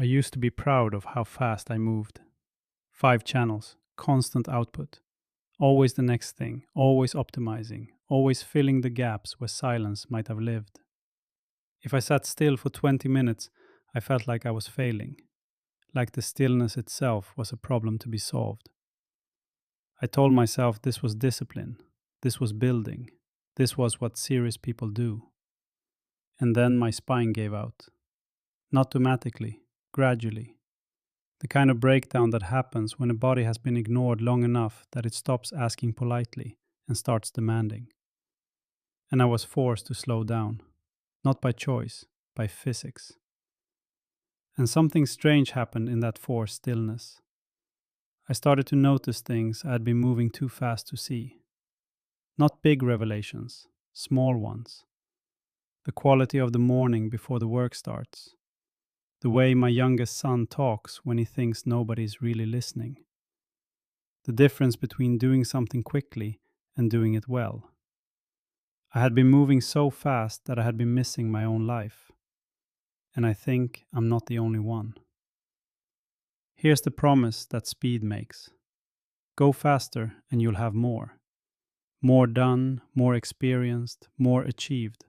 I used to be proud of how fast I moved. 5 channels, constant output. Always the next thing, always optimizing, always filling the gaps where silence might have lived. If I sat still for 20 minutes, I felt like I was failing, like the stillness itself was a problem to be solved. I told myself this was discipline, this was building, this was what serious people do. And then my spine gave out. Not dramatically, gradually. The kind of breakdown that happens when a body has been ignored long enough that it stops asking politely and starts demanding. And I was forced to slow down, not by choice, by physics. And something strange happened in that forced stillness. I started to notice things I had been moving too fast to see. Not big revelations, small ones. The quality of the morning before the work starts. The way my youngest son talks when he thinks nobody's really listening. The difference between doing something quickly and doing it well. I had been moving so fast that I had been missing my own life. And I think I'm not the only one. Here's the promise that speed makes. Go faster and you'll have more. More done, more experienced, more achieved.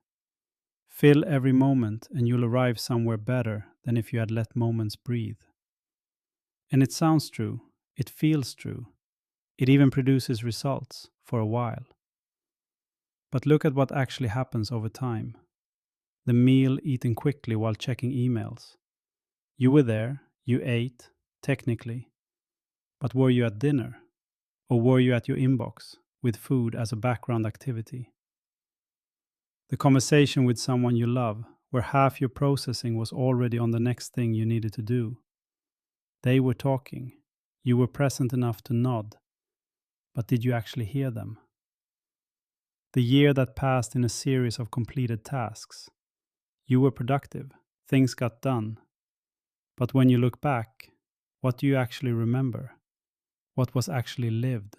Fill every moment and you'll arrive somewhere better than if you had let moments breathe. And it sounds true, it feels true, it even produces results for a while. But look at what actually happens over time. The meal eaten quickly while checking emails. You were there, you ate, technically. But were you at dinner? Or were you at your inbox, with food as a background activity? The conversation with someone you love, where half your processing was already on the next thing you needed to do. They were talking. You were present enough to nod. But did you actually hear them? The year that passed in a series of completed tasks. You were productive. Things got done. But when you look back, what do you actually remember? What was actually lived?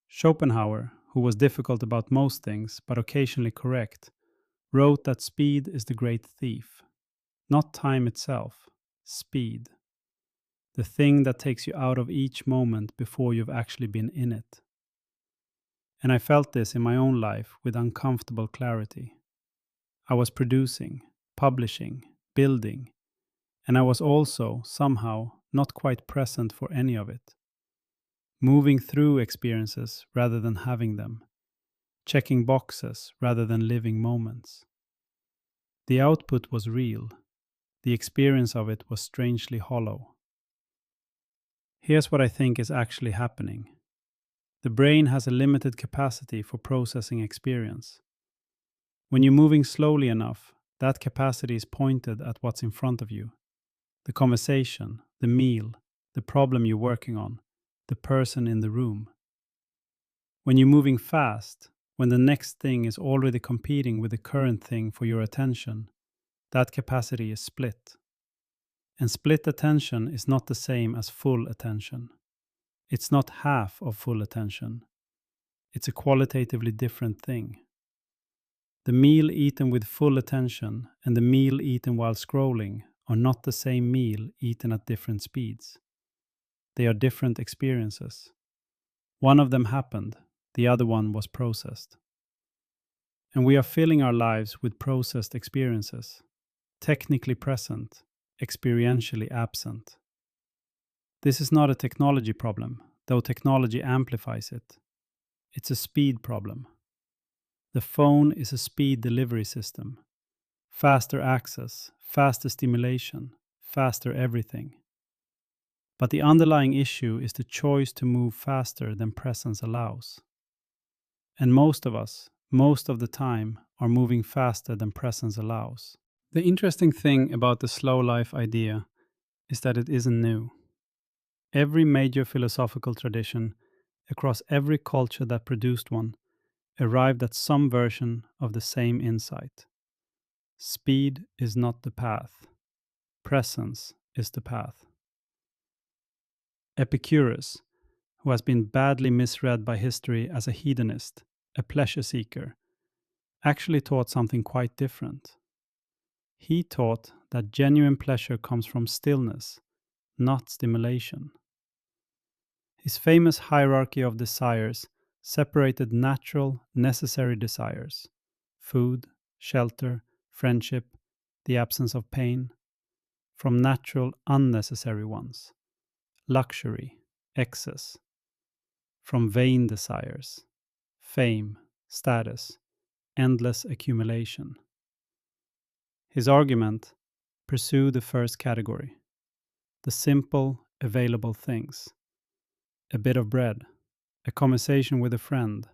Schopenhauer, who was difficult about most things but occasionally correct, wrote that speed is the great thief. Not time itself, speed. The thing that takes you out of each moment before you've actually been in it. And I felt this in my own life with uncomfortable clarity. I was producing, publishing, building, and I was also, somehow, not quite present for any of it. Moving through experiences rather than having them. Checking boxes rather than living moments. The output was real. The experience of it was strangely hollow. Here's what I think is actually happening. The brain has a limited capacity for processing experience. When you're moving slowly enough, that capacity is pointed at what's in front of you. The conversation, the meal, the problem you're working on, the person in the room. When you're moving fast, when the next thing is already competing with the current thing for your attention, that capacity is split. And split attention is not the same as full attention. It's not half of full attention. It's a qualitatively different thing. The meal eaten with full attention and the meal eaten while scrolling are not the same meal eaten at different speeds. They are different experiences. One of them happened, the other one was processed. And we are filling our lives with processed experiences, technically present, experientially absent. This is not a technology problem, though technology amplifies it. It's a speed problem. The phone is a speed delivery system. Faster access, faster stimulation, faster everything. But the underlying issue is the choice to move faster than presence allows. And most of us, most of the time, are moving faster than presence allows. The interesting thing about the slow life idea is that it isn't new. Every major philosophical tradition, across every culture that produced one, arrived at some version of the same insight. Speed is not the path. Presence is the path. Epicurus, who has been badly misread by history as a hedonist, a pleasure seeker, actually taught something quite different. He taught that genuine pleasure comes from stillness, not stimulation. His famous hierarchy of desires separated natural, necessary desires, food, shelter, friendship, the absence of pain, from natural, unnecessary ones, luxury, excess, from vain desires, fame, status, endless accumulation. His argument: pursue the first category, the simple, available things, a bit of bread, a conversation with a friend,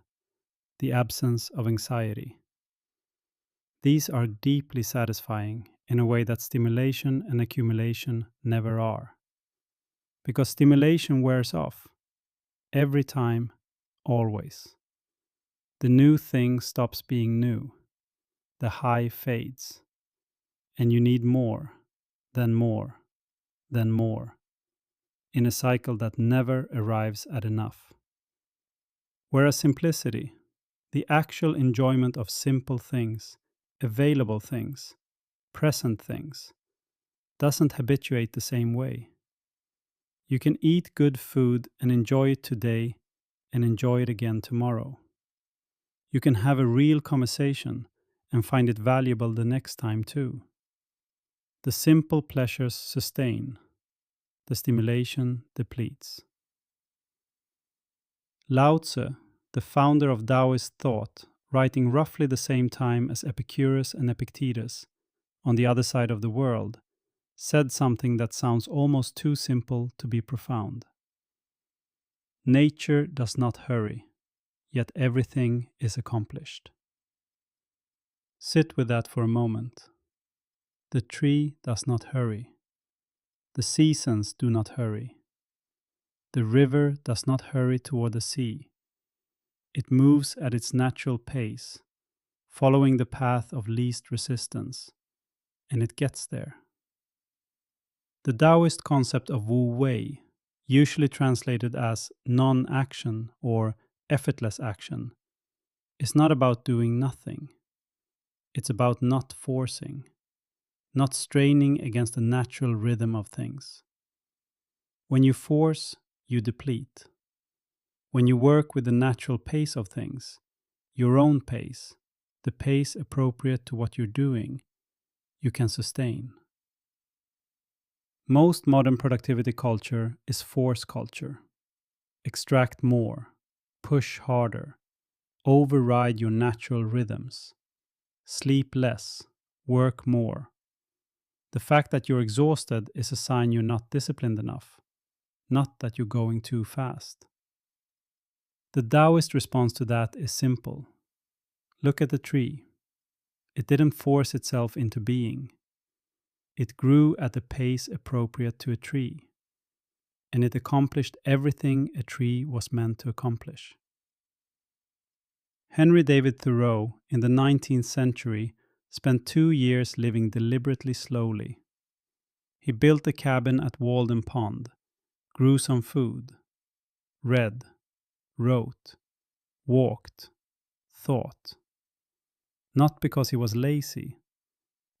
the absence of anxiety. These are deeply satisfying in a way that stimulation and accumulation never are. Because stimulation wears off, every time, always. The new thing stops being new, the high fades, and you need more, then more, then more, in a cycle that never arrives at enough. Whereas simplicity, the actual enjoyment of simple things, available things, present things, doesn't habituate the same way. You can eat good food and enjoy it today and enjoy it again tomorrow. You can have a real conversation and find it valuable the next time too. The simple pleasures sustain, the stimulation depletes. Laozi, the founder of Taoist thought, writing roughly the same time as Epicurus and Epictetus, on the other side of the world, said something that sounds almost too simple to be profound. Nature does not hurry, yet everything is accomplished. Sit with that for a moment. The tree does not hurry. The seasons do not hurry. The river does not hurry toward the sea. It moves at its natural pace, following the path of least resistance, and it gets there. The Taoist concept of Wu Wei, usually translated as non-action or effortless action, is not about doing nothing. It's about not forcing, not straining against the natural rhythm of things. When you force, you deplete. When you work with the natural pace of things, your own pace, the pace appropriate to what you're doing, you can sustain. Most modern productivity culture is force culture. Extract more, push harder, override your natural rhythms, sleep less, work more. The fact that you're exhausted is a sign you're not disciplined enough, not that you're going too fast. The Taoist response to that is simple. Look at the tree. It didn't force itself into being. It grew at the pace appropriate to a tree, and it accomplished everything a tree was meant to accomplish. Henry David Thoreau, in the 19th century, spent 2 years living deliberately slowly. He built a cabin at Walden Pond, grew some food, read, wrote, walked, thought. Not because he was lazy,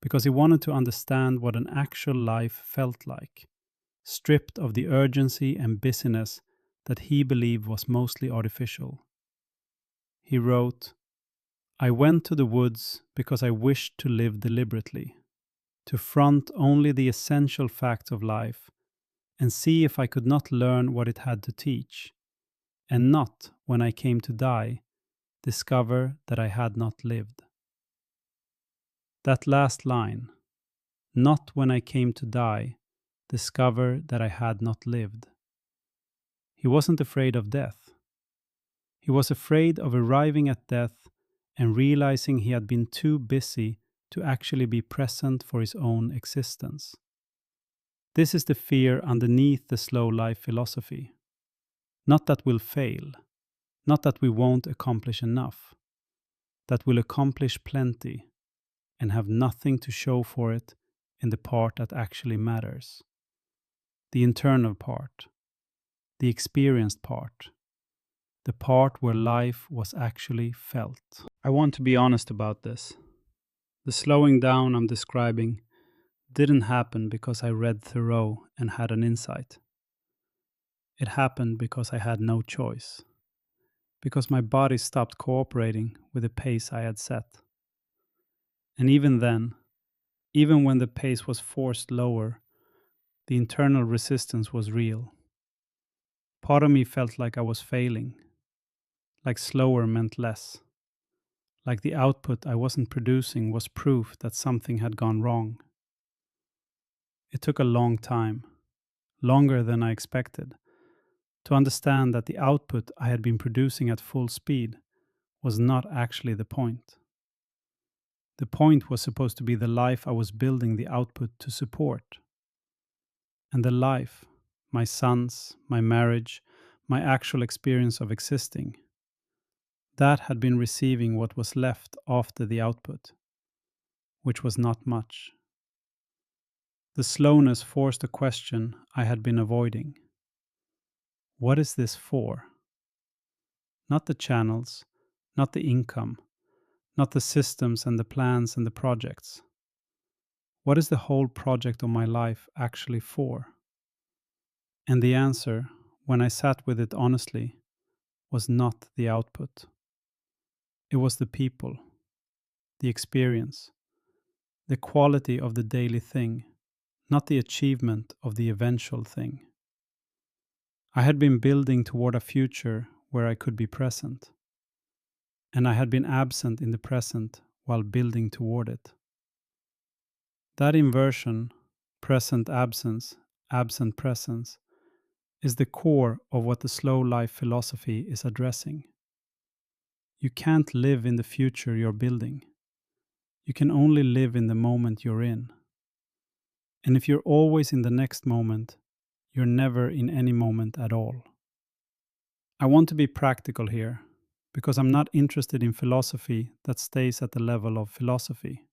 because he wanted to understand what an actual life felt like, stripped of the urgency and busyness that he believed was mostly artificial. He wrote, "I went to the woods because I wished to live deliberately, to front only the essential facts of life and see if I could not learn what it had to teach, and not, when I came to die, discover that I had not lived." That last line, "not when I came to die, discover that I had not lived." He wasn't afraid of death. He was afraid of arriving at death and realizing he had been too busy to actually be present for his own existence. This is the fear underneath the slow life philosophy. Not that we'll fail, not that we won't accomplish enough, that we'll accomplish plenty and have nothing to show for it in the part that actually matters. The internal part, the experienced part, the part where life was actually felt. I want to be honest about this. The slowing down I'm describing didn't happen because I read Thoreau and had an insight. It happened because I had no choice, because my body stopped cooperating with the pace I had set. And even then, even when the pace was forced lower, the internal resistance was real. Part of me felt like I was failing, like slower meant less, like the output I wasn't producing was proof that something had gone wrong. It took a long time, longer than I expected, to understand that the output I had been producing at full speed was not actually the point. The point was supposed to be the life I was building the output to support. And the life, my sons, my marriage, my actual experience of existing, that had been receiving what was left after the output, which was not much. The slowness forced a question I had been avoiding. What is this for? Not the channels, not the income, not the systems and the plans and the projects. What is the whole project of my life actually for? And the answer, when I sat with it honestly, was not the output. It was the people, the experience, the quality of the daily thing, not the achievement of the eventual thing. I had been building toward a future where I could be present, and I had been absent in the present while building toward it. That inversion, present absence, absent presence, is the core of what the slow life philosophy is addressing. You can't live in the future you're building. You can only live in the moment you're in. And if you're always in the next moment, you're never in any moment at all. I want to be practical here, because I'm not interested in philosophy that stays at the level of philosophy.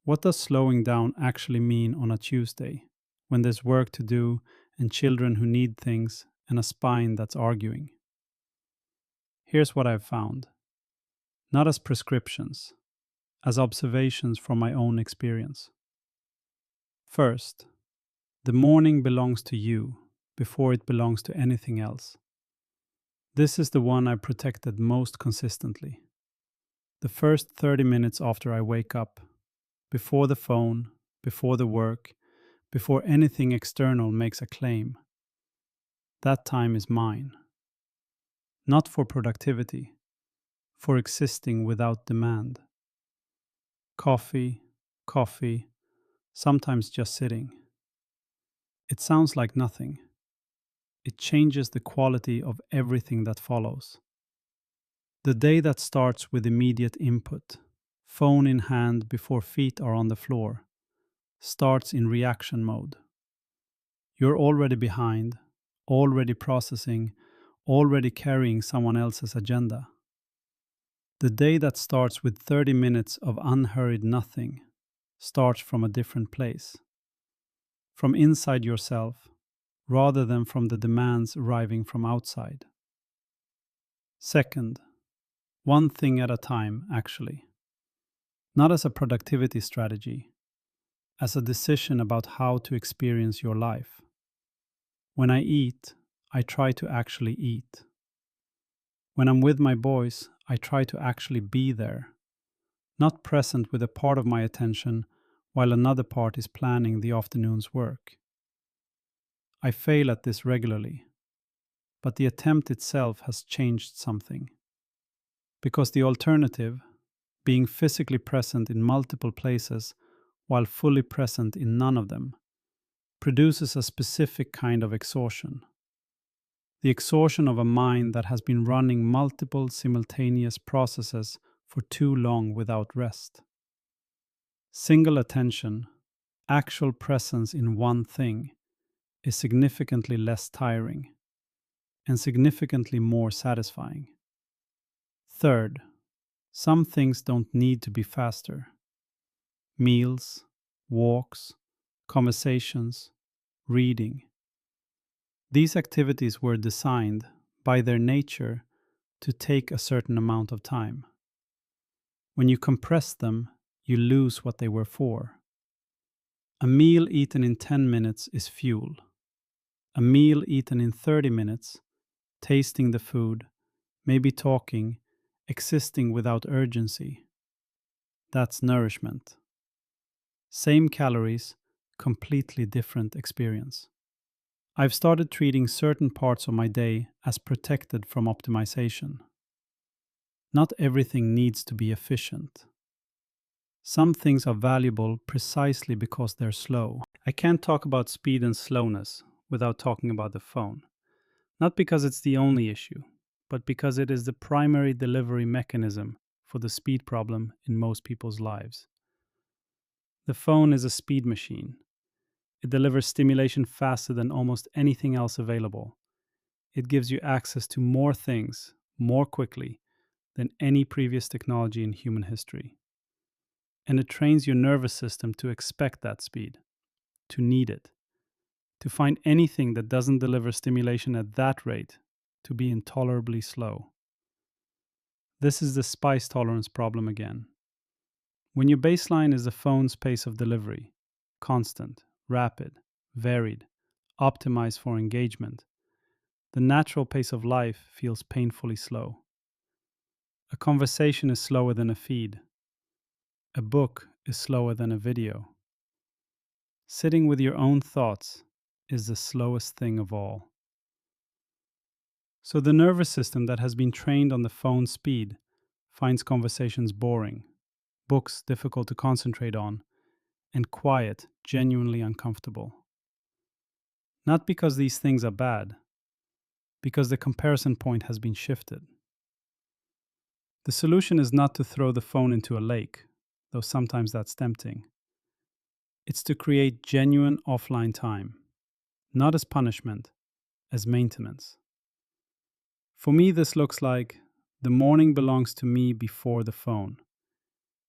What does slowing down actually mean on a Tuesday, when there's work to do and children who need things and a spine that's arguing? Here's what I've found. Not as prescriptions, as observations from my own experience. First, the morning belongs to you before it belongs to anything else. This is the one I protected most consistently. The first 30 minutes after I wake up, before the phone, before the work, before anything external makes a claim, that time is mine. Not for productivity, for existing without demand. Coffee, coffee, sometimes just sitting. It sounds like nothing. It changes the quality of everything that follows. The day that starts with immediate input, phone in hand before feet are on the floor, starts in reaction mode. You're already behind, already processing, already carrying someone else's agenda. The day that starts with 30 minutes of unhurried nothing starts from a different place. From inside yourself, rather than from the demands arriving from outside. Second, one thing at a time, actually. Not as a productivity strategy, as a decision about how to experience your life. When I eat, I try to actually eat. When I'm with my boys, I try to actually be there, not present with a part of my attention while another part is planning the afternoon's work. I fail at this regularly, but the attempt itself has changed something. Because the alternative, being physically present in multiple places while fully present in none of them, produces a specific kind of exhaustion. The exhaustion of a mind that has been running multiple simultaneous processes for too long without rest. Single attention, actual presence in one thing, is significantly less tiring and significantly more satisfying. Third, some things don't need to be faster. Meals, walks, conversations, reading. These activities were designed, by their nature, to take a certain amount of time. When you compress them, you lose what they were for. A meal eaten in 10 minutes is fuel. A meal eaten in 30 minutes, tasting the food, maybe talking, existing without urgency. That's nourishment. Same calories, completely different experience. I've started treating certain parts of my day as protected from optimization. Not everything needs to be efficient. Some things are valuable precisely because they're slow. I can't talk about speed and slowness without talking about the phone. Not because it's the only issue, but because it is the primary delivery mechanism for the speed problem in most people's lives. The phone is a speed machine. It delivers stimulation faster than almost anything else available. It gives you access to more things more quickly than any previous technology in human history. And it trains your nervous system to expect that speed, to need it, to find anything that doesn't deliver stimulation at that rate to be intolerably slow. This is the spice tolerance problem again. When your baseline is the phone's pace of delivery, constant, rapid, varied, optimized for engagement, the natural pace of life feels painfully slow. A conversation is slower than a feed. A book is slower than a video. Sitting with your own thoughts is the slowest thing of all. So the nervous system that has been trained on the phone's speed finds conversations boring, books difficult to concentrate on, and quiet genuinely uncomfortable. Not because these things are bad, because the comparison point has been shifted. The solution is not to throw the phone into a lake, though sometimes that's tempting. It's to create genuine offline time, not as punishment, as maintenance. For me, this looks like the morning belongs to me before the phone.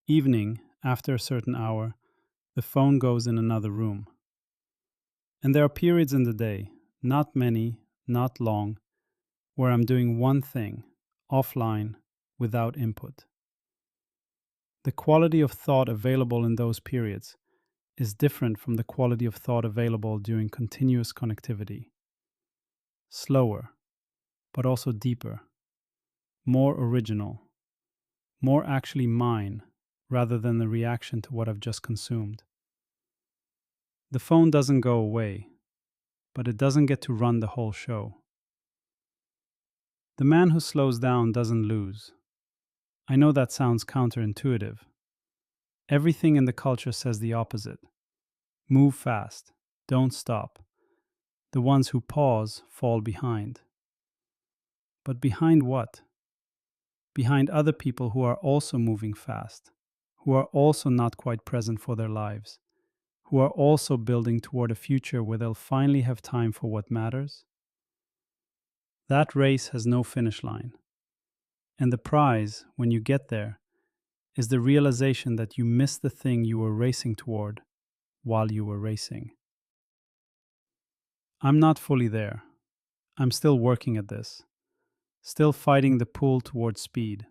Evening, after a certain hour, the phone goes in another room. And there are periods in the day, not many, not long, where I'm doing one thing, offline, without input. The quality of thought available in those periods is different from the quality of thought available during continuous connectivity. Slower, but also deeper, more original, more actually mine rather than the reaction to what I've just consumed. The phone doesn't go away, but it doesn't get to run the whole show. The man who slows down doesn't lose. I know that sounds counterintuitive. Everything in the culture says the opposite. Move fast, don't stop. The ones who pause fall behind. But behind what? Behind other people who are also moving fast, who are also not quite present for their lives, who are also building toward a future where they'll finally have time for what matters. That race has no finish line. And the prize, when you get there, is the realization that you missed the thing you were racing toward while you were racing. I'm not fully there. I'm still working at this. Still fighting the pull toward speed,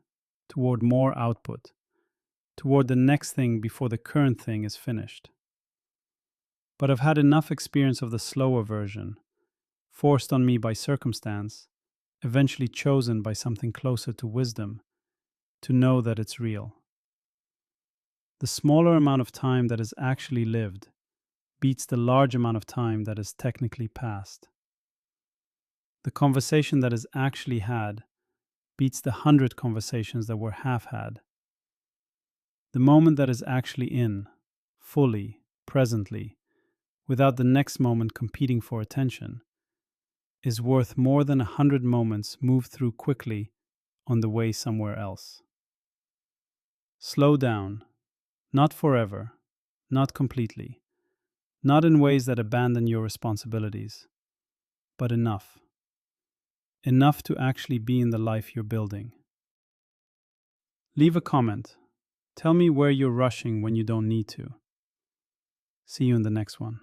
toward more output, toward the next thing before the current thing is finished. But I've had enough experience of the slower version, forced on me by circumstance, eventually chosen by something closer to wisdom, to know that it's real. The smaller amount of time that is actually lived beats the large amount of time that is technically passed. The conversation that is actually had beats the 100 conversations that were half had. The moment that is actually in, fully, presently, without the next moment competing for attention, is worth more than 100 moments moved through quickly on the way somewhere else. Slow down, not forever, not completely, not in ways that abandon your responsibilities, but enough. Enough to actually be in the life you're building. Leave a comment. Tell me where you're rushing when you don't need to. See you in the next one.